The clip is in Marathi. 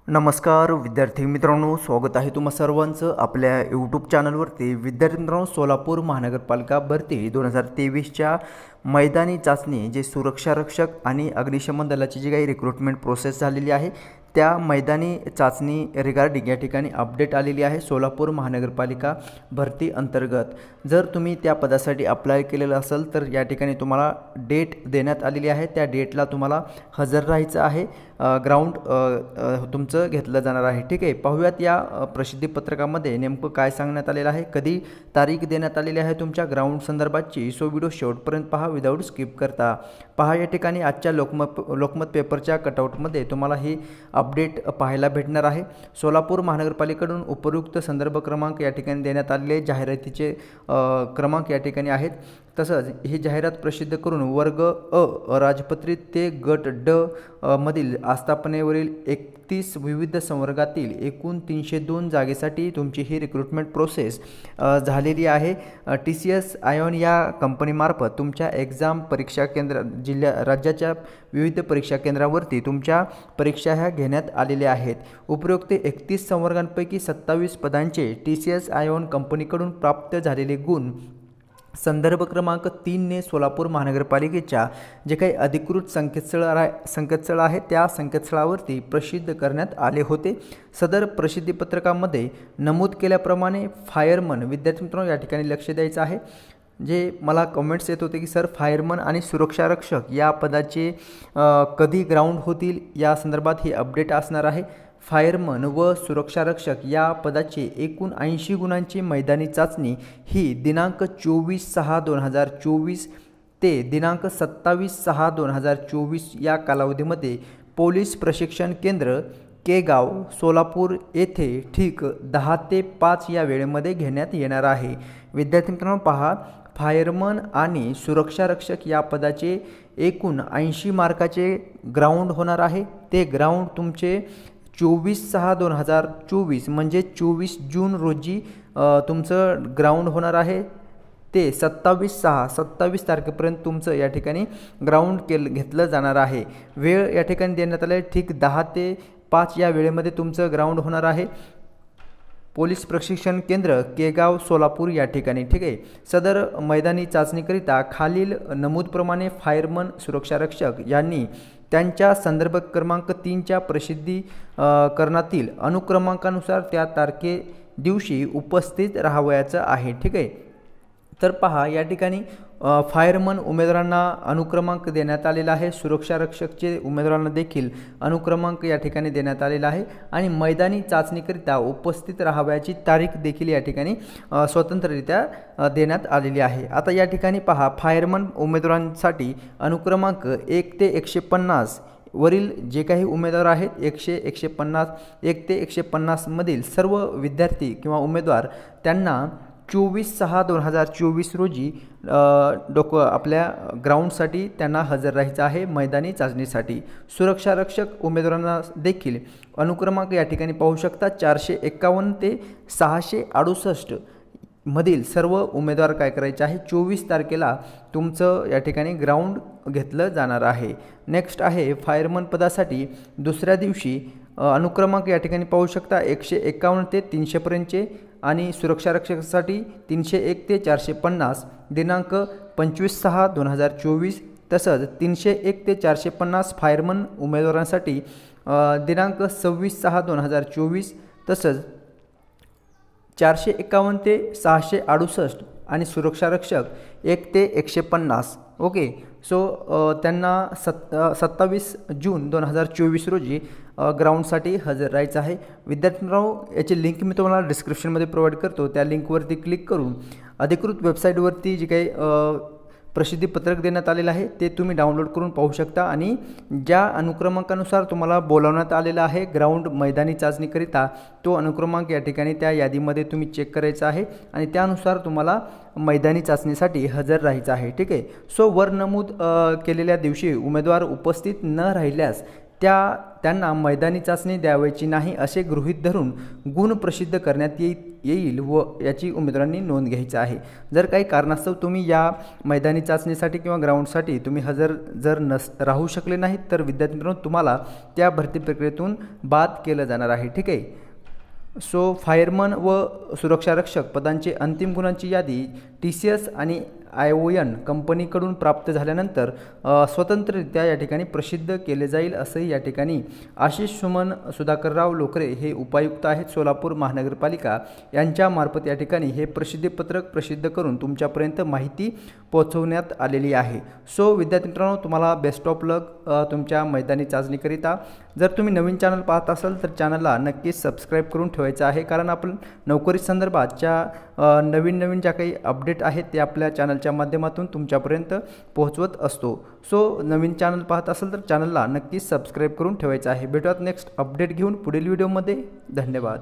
नमस्कार विद्यार्थी मित्रांनो, स्वागत आहे तुम्हा सर्वांचं आपल्या यूट्यूब चॅनलवरती। विद्यार्थी मित्रांनो, सोलापूर महानगरपालिका भरती 2023च्या मैदानी चाचणी जे सुरक्षा रक्षक आणि अग्निशमन दलाची जी काही रिक्रुटमेंट प्रोसेस झालेली आहे त्या मैदानी चाचणी रिगार्डिंग या ठिकाणी अपडेट आलेली आहे सोलापूर महानगरपालिका भरती अंतर्गत। जर तुम्ही त्या पदासाठी अप्लाय केलेलं असेल तर या ठिकाणी तुम्हाला डेट देण्यात आलेली आहे, त्या डेटला तुम्हाला हजर राहायचं आहे। ग्राउंड तुमचं घेतलं जाणार आहे। ठीक आहे, पाहूयात या प्रसिद्धी पत्रकामध्ये नेमकं काय सांगण्यात आलेलं आहे, कधी तारीख देण्यात आलेली आहे तुमच्या ग्राउंड संदर्भाची। सो व्हिडिओ शेवटपर्यंत पहा विदाऊट स्किप करता। पहा या ठिकाणी आजच्या लोकमत पेपरच्या कटआउटमध्ये तुम्हाला ही अपडेट पाहायला भेटणार आहे। सोलापूर महानगरपालिकेकडून उपयुक्त संदर्भ क्रमांक या ठिकाणी देण्यात आलेले जाहिरातीचे क्रमांक या ठिकाणी आहेत। तसंच ही जाहिरात प्रसिद्ध करून वर्ग अ राजपत्रित ते गट ड मधील आस्थापनेवरील 31 विविध संवर्गातील एकूण 302 जागेसाठी तुमची ही रिक्रुटमेंट प्रोसेस झालेली आहे। TCS आयॉन या कंपनीमार्फत तुमच्या एक्झाम परीक्षा केंद्र राज्याच्या विविध परीक्षा केंद्रावरती तुमच्या परीक्षा ह्या घेण्यात आलेल्या आहेत। उपरोक्त 31 संवर्गांपैकी 27 पदांचे TCS आयॉन कंपनीकडून प्राप्त झालेले गुण संदर्भ क्रमांक 3 ने सोलापूर महानगरपालिकेच्या जे काही अधिकृत संकेतस्थळ आहे त्या संकेतस्थळावरती प्रसिद्ध करण्यात आले होते। सदर प्रसिद्धी पत्रकामध्ये नमूद केल्याप्रमाणे फायरमन, विद्यार्थी मित्रांनो या ठिकाणी लक्ष द्यायचं आहे। जे मला कमेंट्स येत होते की सर फायरमन आणि सुरक्षा रक्षक या पदाचे कधी ग्राउंड होतील या संदर्भात ही अपडेट असणार आहे। फायरमन व सुरक्षा रक्षक या पदाचे एकूण 80 गुणांची मैदानी चाचणी ही दिनांक 24/6/2024 ते दिनांक 27/6/2024 या कालावधीमध्ये पोलीस प्रशिक्षण केंद्र केगाव सोलापूर येथे ठीक 10 ते 5 या वेळेमध्ये घेण्यात येणार आहे। विद्यार्थी मित्रांनो पहा, फायरमन आणि सुरक्षा रक्षक या पदाचे एकूण 80 मार्काचे ग्राउंड होणार आहे। ते ग्राउंड तुमचे 24/6/2024 म्हणजे 24 जून रोजी तुमचं ग्राउंड होणार आहे। ते 27 तारखेपर्यंत तुमचं या ठिकाणी ग्राउंड घेतलं जाणार आहे। वेळ या ठिकाणी देण्यात आले ठीक 10 ते 5 या वेळेमध्ये तुमचं ग्राउंड होणार आहे। पोलीस प्रशिक्षण केंद्र केगाव सोलापूर या ठिकाणी। ठीक आहे, सदर मैदानी चाचणीकरिता खालील नमूदप्रमाणे फायरमन सुरक्षा रक्षक यांनी त्यांच्या संदर्भ क्रमांक 3च्या प्रसिद्धी करणातील अनुक्रमांकानुसार त्या तारखे दिवशी उपस्थित राहावयाचं आहे। ठीक आहे, तर पहा या ठिकाणी फायरमन उमेदवारांना अनुक्रमांक देण्यात आलेला आहे, सुरक्षा रक्षकचे उमेदवारांना देखील अनुक्रमांक या ठिकाणी देण्यात आलेला आहे आणि मैदानी चाचणीकरिता उपस्थित राहावयाची तारीख देखील या ठिकाणी स्वतंत्ररित्या देण्यात आलेली आहे। आता या ठिकाणी पहा, फायरमन उमेदवारांसाठी अनुक्रमांक 1 ते 150 वरील जे काही उमेदवार आहेत 100, 150, 1 ते 150 मधील सर्व विद्यार्थी किंवा उमेदवार त्यांना 24/6/2024 रोजी आपल्या ग्राउंडसाठी त्यांना हजर राहायचं आहे मैदानी चाचणीसाठी। सुरक्षा रक्षक उमेदवारांना देखील अनुक्रमांक या ठिकाणी पाहू शकता 451 ते 668 मधील सर्व उमेदवार काय करायचे आहे 24 तारखेला तुमचं या ठिकाणी ग्राउंड घेतलं जाणार आहे। नेक्स्ट आहे फायरमन पदासाठी दुसऱ्या दिवशी अनुक्रमांक या ठिकाणी पाहू शकता 151 ते 300 पर्यंतचे आणि सुरक्षा रक्षकासाठी 301 ते 450 दिनांक 25/6/2024 तसंच 301 ते 450 फायरमन उमेदवारांसाठी दिनांक 26/6/2024 तसंच 451 ते 668 आणि सुरक्षा रक्षक 1 ते 150। ओके, सो त्यांना 27 जून 2024 रोजी ग्राउंडसाठी हजर राहायचं आहे। विद्यार्थ्यांनो याची लिंक मी तुम्हाला डिस्क्रिप्शनमध्ये प्रोव्हाइड करतो, त्या लिंकवरती क्लिक करून अधिकृत वेबसाईटवरती जे काही प्रसिद्धी पत्रक देण्यात आलेलं आहे ते तुम्ही डाउनलोड करून पाहू शकता आणि ज्या अनुक्रमांकानुसार तुम्हाला बोलावण्यात आलेलं आहे ग्राउंड मैदानी चाचणीकरिता तो अनुक्रमांक या ठिकाणी त्या यादीमध्ये तुम्ही चेक करायचा आहे आणि त्यानुसार तुम्हाला मैदानी चाचणीसाठी हजर राहायचं आहे। ठीक आहे, सो वर नमूद केलेल्या दिवशी उमेदवार उपस्थित न राहिल्यास त्या त्यांना मैदानी चाचणी द्यावयाची नाही असे गृहीत धरून गुण प्रसिद्ध करण्यात येईल व याची उमेदवारांनी नोंद घ्यायची आहे। जर काही कारणास्तव तुम्ही या मैदानी चाचणीसाठी किंवा ग्राउंडसाठी तुम्ही हजर जर राहू शकले नाहीत तर विद्यार्थी मित्रांनो तुम्हाला त्या भरती प्रक्रियेतून बाद केलं जाणार आहे। ठीक आहे। सो फायरमन व सुरक्षारक्षक पदांची अंतिम गुणांची यादी TCS आणि ION कंपनीकडून प्राप्त झाल्यानंतर स्वतंत्ररित्या या ठिकाणी प्रसिद्ध केले जाईल असंही या ठिकाणी आशिष सुमन सुधाकरराव लोकरे हे उपायुक्त आहेत सोलापूर महानगरपालिका यांच्यामार्फत या ठिकाणी हे प्रसिद्धीपत्रक प्रसिद्ध करून तुमच्यापर्यंत माहिती पोहोचवण्यात आलेली आहे। सो विद्यार्थी मित्रांनो तुम्हाला बेस्ट ऑफ लक तुमच्या मैदानी चाचणीकरिता। जर तुम्ही नवीन चॅनल पाहत असाल तर चॅनलला नक्कीच सबस्क्राईब करून ठेवायचं आहे, कारण आपण नोकरी संदर्भातच्या नवीन ज्या काही अपडेट आहेत ते आपल्या चॅनलच्या माध्यमातून तुमच्यापर्यंत पोहोचवत असतो। सो नवीन चॅनल पाहत असाल तर चॅनलला नक्कीच सबस्क्राईब करून ठेवायचं आहे। भेटूयात नेक्स्ट अपडेट घेऊन पुढील व्हिडिओमध्ये। धन्यवाद।